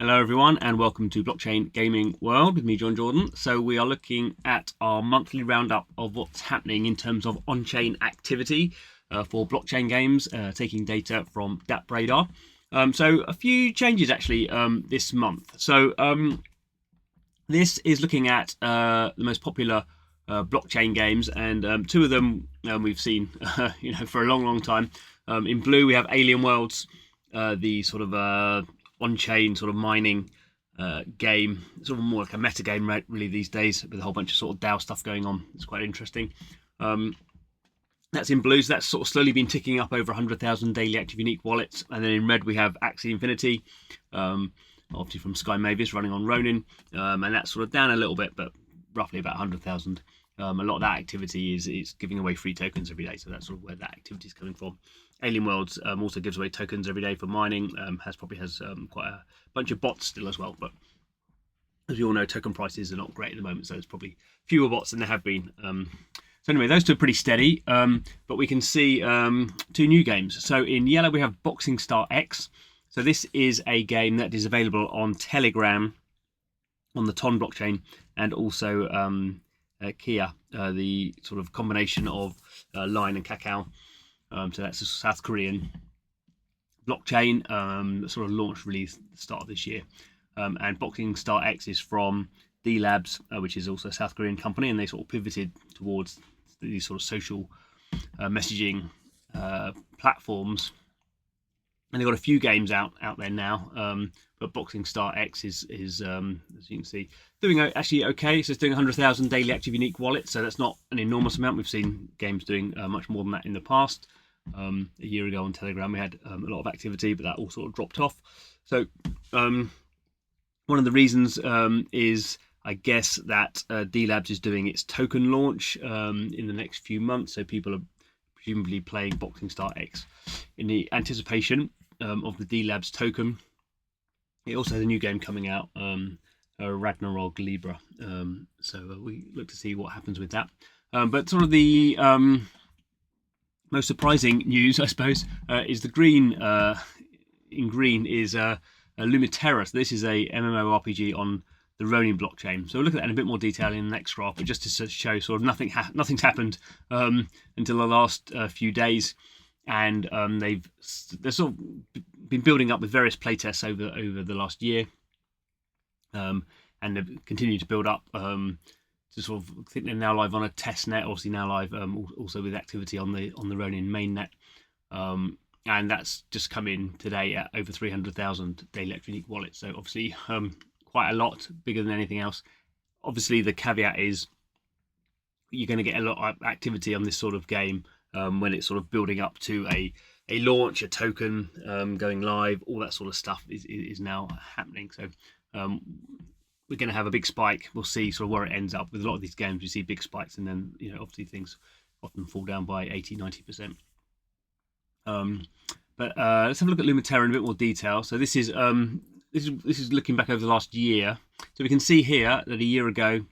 Hello everyone and welcome to Blockchain Gaming World with me, John Jordan. So we are looking at our monthly roundup of what's happening in terms of on-chain activity for blockchain games, taking data from DApp Radar. So a few changes actually this month. So this is looking at the most popular blockchain games, and two of them we've seen for a long time. In blue we have Alien Worlds, the sort of on-chain sort of mining game, sort of more like a meta game really these days, with a whole bunch of sort of DAO stuff going on. It's quite interesting. That's in blue, so that's sort of slowly been ticking up over 100,000 daily active unique wallets. And then in red we have Axie Infinity, obviously from Sky Mavis, running on Ronin, and that's sort of down a little bit, but roughly about 100,000. A lot of that activity is giving away free tokens every day, so that's sort of where that activity is coming from. Alien Worlds also gives away tokens every day for mining, has quite a bunch of bots still as well, but as we all know, token prices are not great at the moment, so there's probably fewer bots than there have been. So anyway, those two are pretty steady, but we can see two new games. So in yellow we have Boxing Star X. So this is a game that is available on Telegram, on the Ton blockchain, and also Kia, the sort of combination of Line and Kakao. So that's a South Korean blockchain, sort of launched really the start of this year. And Boxing Star X is from D Labs, which is also a South Korean company, and they sort of pivoted towards these sort of social messaging platforms. And they've got a few games out there now, but Boxing Star X is as you can see, doing actually okay. So it's doing 100,000 daily active unique wallets, so that's not an enormous amount. We've seen games doing much more than that in the past. A year ago on Telegram we had a lot of activity, but that all sort of dropped off. So one of the reasons is, I guess, that D Labs is doing its token launch in the next few months, so people are presumably playing Boxing Star X in the anticipation of the D Labs token. It also has a new game coming out, Ragnarok Libra, so we look to see what happens with that. But sort of the most surprising news, I suppose, is the green. In green is Lumiterra. So this is a MMORPG on the Ronin blockchain. So we'll look at that in a bit more detail in the next graph, but just to show sort of nothing's happened until the last few days, and they've sort of been building up with various playtests over the last year, and they've continued to build up to sort of, I think they're now live on a test net, obviously now live also with activity on the Ronin mainnet, and that's just come in today at over 300,000 daily active unique wallets. So obviously quite a lot, bigger than anything else. Obviously the caveat is you're going to get a lot of activity on this sort of game when it's sort of building up to a launch, a token going live, all that sort of stuff is now happening. So we're going to have a big spike. We'll see sort of where it ends up. With a lot of these games, we see big spikes, and then obviously things often fall down by 80-90%. But let's have a look at Lumiterra in a bit more detail. So this is looking back over the last year. So we can see here that a year ago,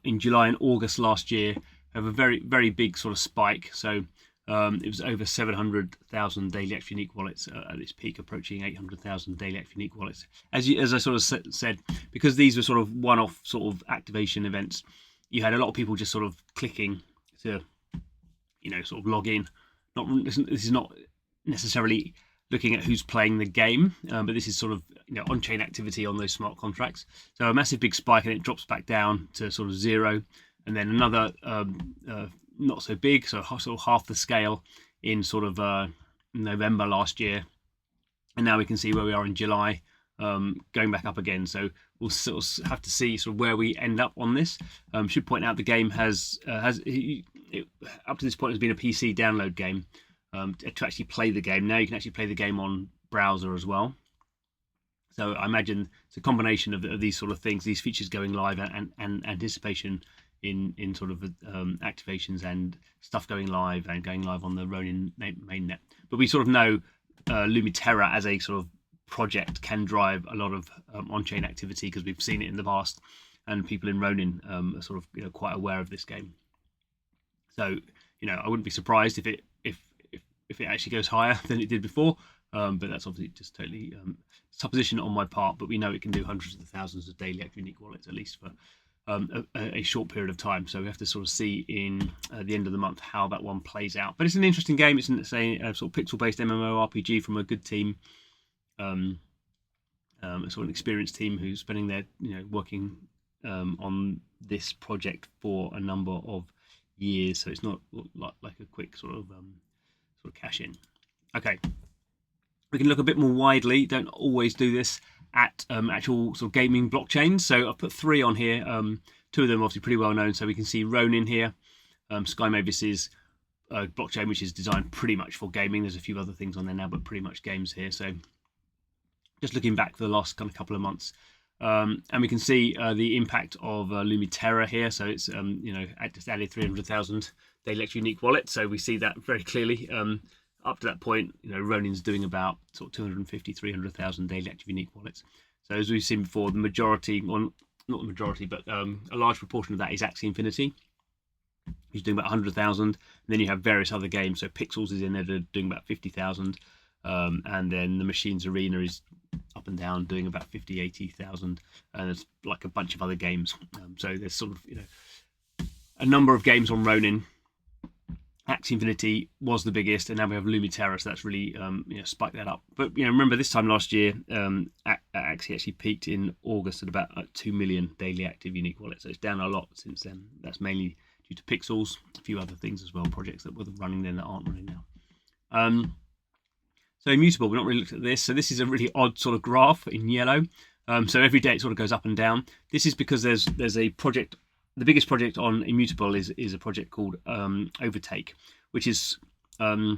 in July and August last year, we have a very, very big sort of spike. So it was over 700,000 daily active unique wallets at its peak, approaching 800,000 daily active unique wallets. As I sort of said, because these were sort of one-off sort of activation events, you had a lot of people just sort of clicking to, sort of log in. This is not necessarily looking at who's playing the game, but this is sort of on-chain activity on those smart contracts. So a massive big spike, and it drops back down to sort of zero, and then another not so big, so sort of half the scale in sort of November last year, and now we can see where we are in July, going back up again. So we'll sort of have to see sort of where we end up on this. Should point out the game has up to this point has been a PC download game to actually play the game. Now you can actually play the game on browser as well. So I imagine it's a combination of these sort of things, these features going live, and anticipation in sort of activations and stuff going live on the Ronin mainnet. But we sort of know Lumiterra as a sort of project can drive a lot of on-chain activity, because we've seen it in the past, and people in Ronin are sort of quite aware of this game. So I wouldn't be surprised if it actually goes higher than it did before. but that's obviously just totally supposition on my part. But we know it can do hundreds of thousands of daily active unique wallets, at least for a short period of time. So we have to sort of see in the end of the month how that one plays out. But it's an interesting game. It's a sort of pixel-based MMORPG from a good team, a sort of experienced team who's spending their working on this project for a number of years. So it's not like a quick sort of cash in. Okay, we can look a bit more widely. Don't always do this at actual sort of gaming blockchains. So I've put 3 on here. 2 of them obviously pretty well known. So we can see Ronin here, zkEVM's blockchain, which is designed pretty much for gaming. There's a few other things on there now, but pretty much games here. So just looking back for the last kind of couple of months, and we can see the impact of Lumiterra here. So it's just added 300,000 daily active unique wallets. So we see that very clearly. Up to that point, Ronin's doing about sort of 250, 300,000 daily active unique wallets. So as we've seen before, the majority, well, not the majority, but a large proportion of that is Axie Infinity. He's doing about 100,000. And then you have various other games. So Pixels is in there doing about 50,000. And then the Machines Arena is up and down doing about 50, 80,000. And there's like a bunch of other games. So there's sort of, a number of games on Ronin. Axie Infinity was the biggest, and now we have Lumiterra, so that's really spiked that up. But remember this time last year, Axie actually peaked in August at about 2 million daily active unique wallets. So it's down a lot since then. That's mainly due to Pixels, a few other things as well, projects that were running then that aren't running now. So Immutable, we've not really looked at this. So this is a really odd sort of graph in yellow. So every day it sort of goes up and down. This is because there's a project. The biggest project on Immutable is a project called Overtake, which is it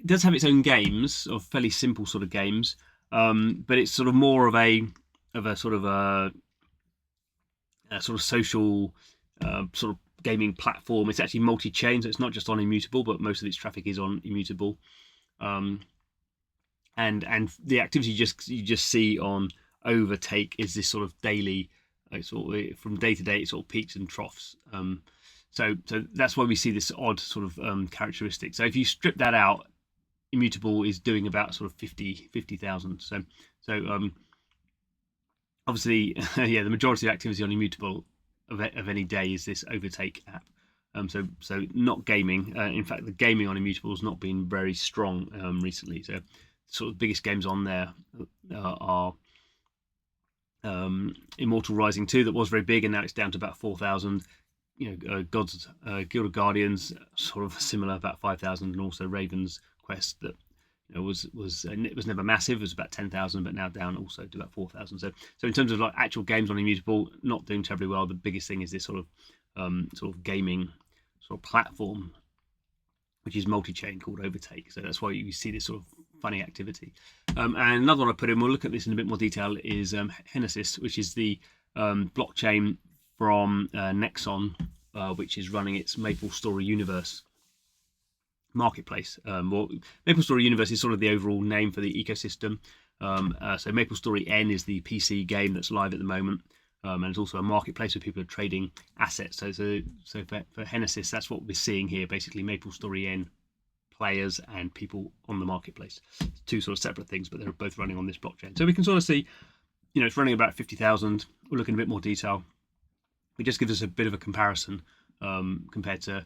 does have its own games, of fairly simple sort of games, but it's sort of more of a sort of a sort of social sort of gaming platform. It's actually multi-chain, so it's not just on Immutable, but most of its traffic is on Immutable. And the activity you just see on Overtake is this sort of daily. Sort of from day to day, it sort of peaks and troughs. So that's why we see this odd sort of characteristic. So if you strip that out, Immutable is doing about sort of 50,000. So obviously, yeah, the majority of activity on Immutable of any day is this Overtake app. So not gaming. In fact, the gaming on Immutable has not been very strong recently. So sort of biggest games on there are Immortal Rising 2, that was very big, and now it's down to about 4,000. God's Guild of Guardians, sort of similar, about 5,000, and also Raven's Quest that it was never massive. It was about 10,000, but now down also to about 4,000. So in terms of like actual games on Immutable, not doing terribly well. The biggest thing is this sort of gaming sort of platform, which is multi-chain, called Overtake. So that's why you see this sort of funny activity. And another one I put in, we'll look at this in a bit more detail, is Henesys, which is the blockchain from Nexon, which is running its MapleStory universe marketplace. Well, MapleStory universe is sort of the overall name for the ecosystem. So MapleStory N is the PC game that's live at the moment. And it's also a marketplace where people are trading assets. So for Henesys, that's what we're seeing here, basically MapleStory N players and people on the marketplace. It's 2 sort of separate things, but they're both running on this blockchain. So we can sort of see, it's running about 50,000. We'll look in a bit more detail. It just gives us a bit of a comparison compared to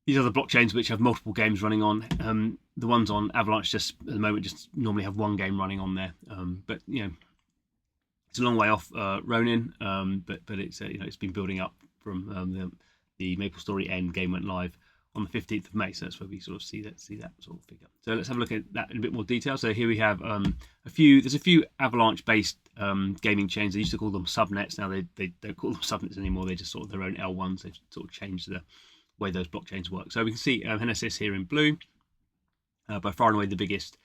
these other blockchains which have multiple games running on. The ones on Avalanche just at the moment just normally have 1 game running on there. But it's a long way off Ronin, but it's it's been building up from the MapleStory N game went live on the 15th of May, so that's where we sort of see that sort of figure. So let's have a look at that in a bit more detail. So here we have there's a few Avalanche-based gaming chains. They used to call them subnets. Now they don't call them subnets anymore. They're just sort of their own L1s. They've sort of changed the way those blockchains work. So we can see Henesys here in blue, by far and away the biggest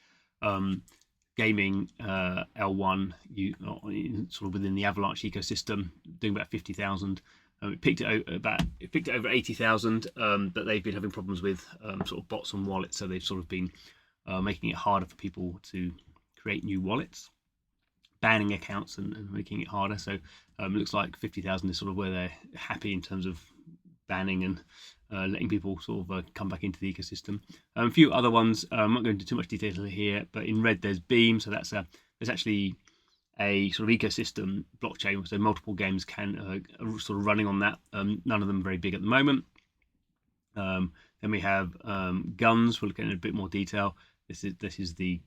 gaming L1 sort of within the Avalanche ecosystem, doing about 50,000. It peaked at over 80,000, but they've been having problems with sort of bots on wallets, so they've sort of been making it harder for people to create new wallets, banning accounts and making it harder. So it looks like 50,000 is sort of where they're happy in terms of banning and letting people sort of come back into the ecosystem. A few other ones, I'm not going into too much detail here, but in red there's Beam, so there's actually a sort of ecosystem blockchain, so multiple games can sort of running on that. None of them very big at the moment. Then we have Gunz. We'll look at in a bit more detail. This is the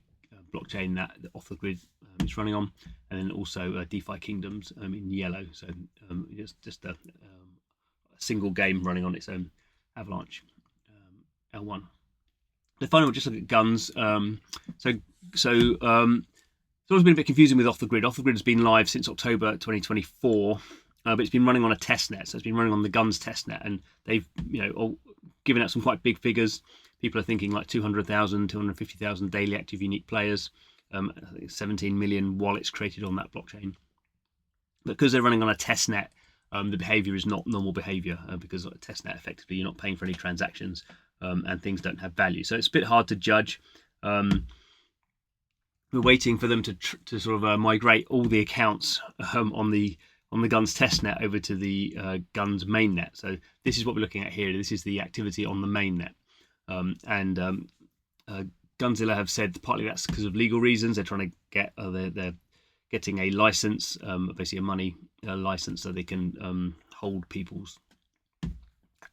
blockchain that Off the Grid is running on, and then also DeFi Kingdoms in yellow. So just a single game running on its own Avalanche L1. The final, just look at Gunz. It's always been a bit confusing with Off the Grid. Off the Grid has been live since October 2024, but it's been running on a testnet. So it's been running on the Gunz testnet, and they've given out some quite big figures. People are thinking like 200,000, 250,000 daily active unique players. I think 17 million wallets created on that blockchain. But because they're running on a testnet, the behavior is not normal behavior because a testnet, effectively, you're not paying for any transactions and things don't have value. So it's a bit hard to judge. We're waiting for them to sort of migrate all the accounts on the Gunz testnet over to the Gunz mainnet. So this is what we're looking at here. This is the activity on the mainnet. Gunzilla have said partly that's because of legal reasons. They're trying to get they're getting a license, basically a money license, so they can hold people's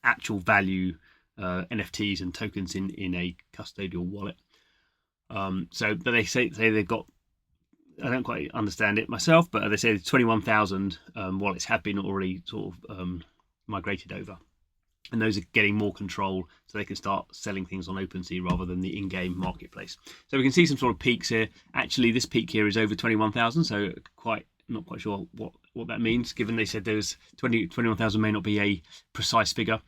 actual value NFTs and tokens in a custodial wallet. But they say they've got, I don't quite understand it myself, but they say 21,000 wallets have been already sort of migrated over, and those are getting more control, so they can start selling things on OpenSea rather than the in-game marketplace. So we can see some sort of peaks here. Actually, this peak here is over 21,000, so not quite sure what that means, given they said there's 21,000 may not be a precise figure.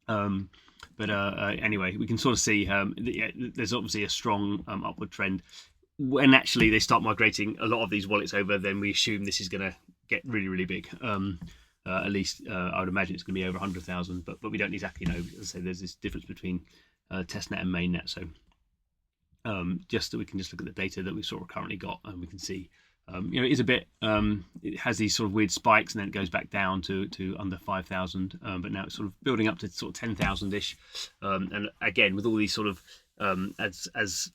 Anyway, we can sort of see there's obviously a strong upward trend. When actually they start migrating a lot of these wallets over, then we assume this is going to get really, really big. At least I would imagine it's going to be over 100,000, but we don't exactly know. As I say, there's this difference between testnet and mainnet. So just that we can just look at the data that we've sort of currently got, and we can see it is a bit. It has these sort of weird spikes, and then it goes back down to under 5,000. But now it's sort of building up to sort of 10,000-ish. And again, with all these sort of as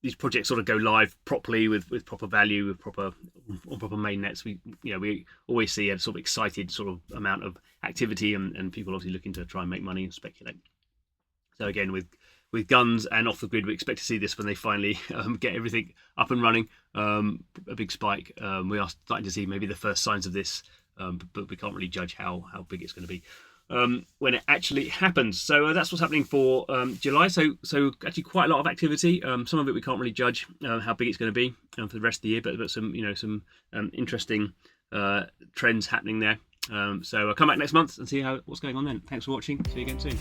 these projects sort of go live properly with proper value, with proper mainnets, we always see a sort of excited sort of amount of activity and people obviously looking to try and make money and speculate. So again, with Gunz and Off the Grid, we expect to see this when they finally get everything up and running. A big spike. We are starting to see maybe the first signs of this, but we can't really judge how big it's going to be when it actually happens. So that's what's happening for July. So actually quite a lot of activity. Some of it we can't really judge how big it's going to be for the rest of the year, but some interesting trends happening there. So I'll come back next month and see what's going on then. Thanks for watching. See you again soon.